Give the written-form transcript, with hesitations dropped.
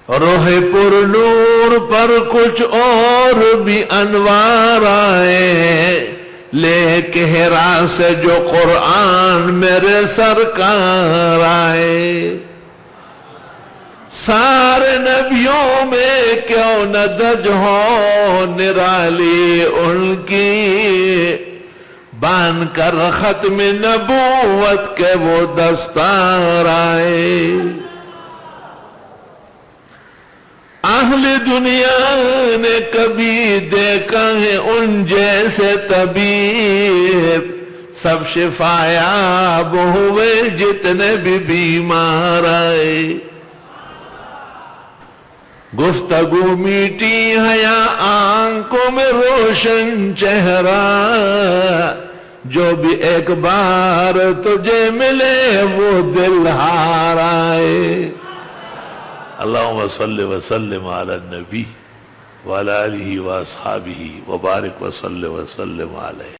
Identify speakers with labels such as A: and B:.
A: روح پر نور پر کچھ اور بھی انوار آئے، لے کے ہرا سے جو قرآن میرے سرکار آئے۔ سارے نبیوں میں کیوں نہ دج ہو نرالی ان کی، بان کر ختم نبوت کے وہ دستار آئے۔ اہل دنیا نے کبھی دیکھا ہے ان جیسے طبیب، سب شفا یاب ہوئے جتنے بھی بیمار آئے۔ گفتگو میٹھی حیا آنکھوں میں روشن چہرہ، جو بھی ایک بار تجھے ملے وہ دل ہار آئے۔ اللہم صلی وسلم علی النبی وعلی آلہ واصحابہ وبارک وسلم علیہ۔